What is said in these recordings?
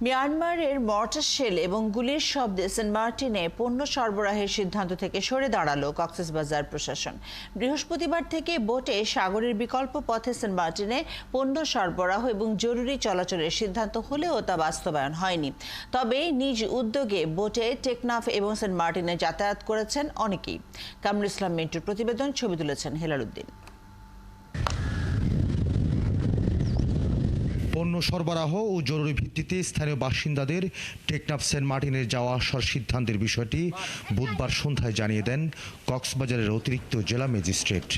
মিয়ানমারের mortar shell এবং গুলির শব্দে সেন্ট মার্টিনে পণ্য সরবরাহের সিদ্ধান্ত থেকে সরে দাঁড়ালো কক্সবাজার প্রশাসন। বৃহস্পতিবার থেকে বোটে সাগরের বিকল্প পথে সেন্ট মার্টিনে পণ্য সরবরাহ এবং জরুরি চলাচলের সিদ্ধান্ত হলেও তা বাস্তবায়ন হয়নি। তবে নিজ উদ্যোগে বোটে টেকনাফ এবং সেন্ট মার্টিনে যাতায়াত করেছেন অনেকেই। কামরুল ইসলাম মিন্টুর প্রতিবেদন, ছবি তুলেছেন হেলাল উদ্দিন। পণ্য সরবরাহ ও জরুরি ভিত্তিতে স্থানীয় বাসিন্দাদের টেকনাফ সেন্ট মার্টিনের যাওয়া আসার সিদ্ধান্তের বিষয়টি বুধবার সন্ধ্যায় জানিয়ে দেন কক্সবাজারের অতিরিক্ত জেলা ম্যাজিস্ট্রেট।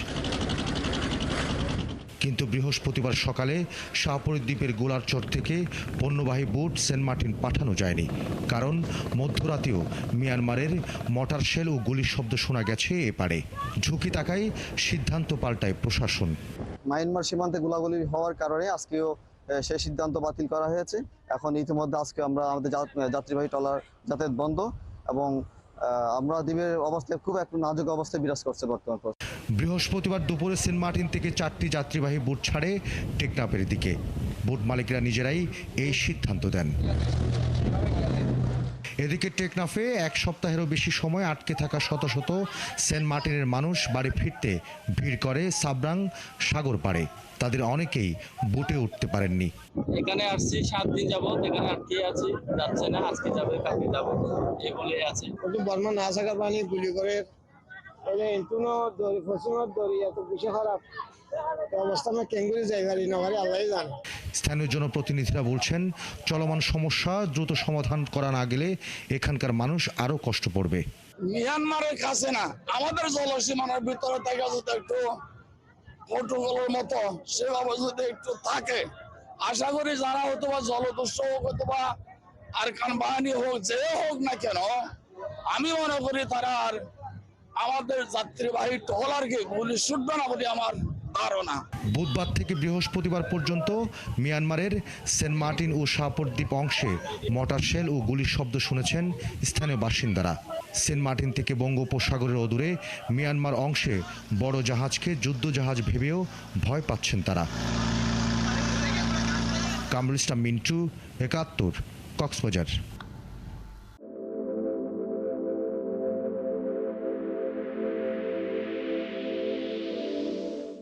কিন্তু বৃহস্পতিবার সকালে শাহপরী দ্বীপের গোলারচর থেকে পণ্যবাহী বোট সেন্ট মার্টিন পাঠানো যায়নি, কারণ মধ্যরাতেও মিয়ানমারের মর্টার শেল ও গুলির শব্দ শোনা গেছে এপারে। ঝুঁকি তাকায় সিদ্ধান্ত পাল্টায় প্রশাসন। মায়ানমার সীমান্তে গোলাগুলি হওয়ার কারণে আজকেও সেই সিদ্ধান্ত বাতিল করা হয়েছে। এখন ইতিমধ্যে আজকে আমাদের যাত্রীবাহী ট্রলার যাতায়াত বন্ধ এবং আমরা দ্বীপের অবস্থায় খুব একটা নাজুক অবস্থায় বিরাজ করছে বর্তমান। বৃহস্পতিবার দুপুরে সেন্ট মার্টিন থেকে 4টি যাত্রীবাহী বোট ছাড়ে টেকনাফের দিকে। বোট মালিকরা নিজেরাই এই সিদ্ধান্ত দেন। এদিকে টেকনাফে এক সপ্তাহেরও বেশি সময় আটকে থাকা শত শত সেন্ট মার্টিনের মানুষ বাড়ি ফিরতে ভিড় করে সাবরাং সাগর পাড়ে। তাদের অনেকেই বোটে উঠতে পারেননি। এখানে আসছি 7 দিন যাবত, এখানে আটকে আছি, যাচ্ছে না। আজকে যাবে, কালকে যাবে, এই বলে আছে। বর্মা না থাকার পানি গুলি করে এন্টুনো দড়ি ফসিমত দড়ি এত বেশি খারাপ অবস্থা, আমি কেঙ্গুরি যাইবারি নগারি আল্লাহ জানে। স্থানীয় জনপ্রতিনিধিরা বলছেন, চলমান সমস্যা দ্রুত সমাধান করা না গেলে এখানকার মানুষ আরো কষ্ট পড়বে। মিয়ানমারের কাছে না, আমাদের জলসীমানার ভিতরে থেকে যদি একটু প্রটোকলের মতো সেভাবে যদি একটু থাকে, আশা করি যারা হয়তো বা জলদস্যু হোক অথবা আরকান বাহিনী হোক, যে হোক না কেন, আমি মনে করি তারা আর আমাদের যাত্রীবাহী ট্রলারকে গুলি ছুটবে না বলে আমার ধারণা। বুধবার থেকে বৃহস্পতিবার পর্যন্ত মিয়ানমারের সেন্ট মার্টিন ও শাহপরী দ্বীপ অংশে মর্টার শেল ও গুলির শব্দ শুনেছেন স্থানীয় বাসিন্দারা। সেন্ট মার্টিন থেকে বঙ্গোপসাগরের অদূরে মিয়ানমার অংশে বড় জাহাজকে যুদ্ধ জাহাজ ভেবেও ভয় পাচ্ছেন তারা। কামরুল ইসলাম মিন্টু, ৭১, কক্সবাজার।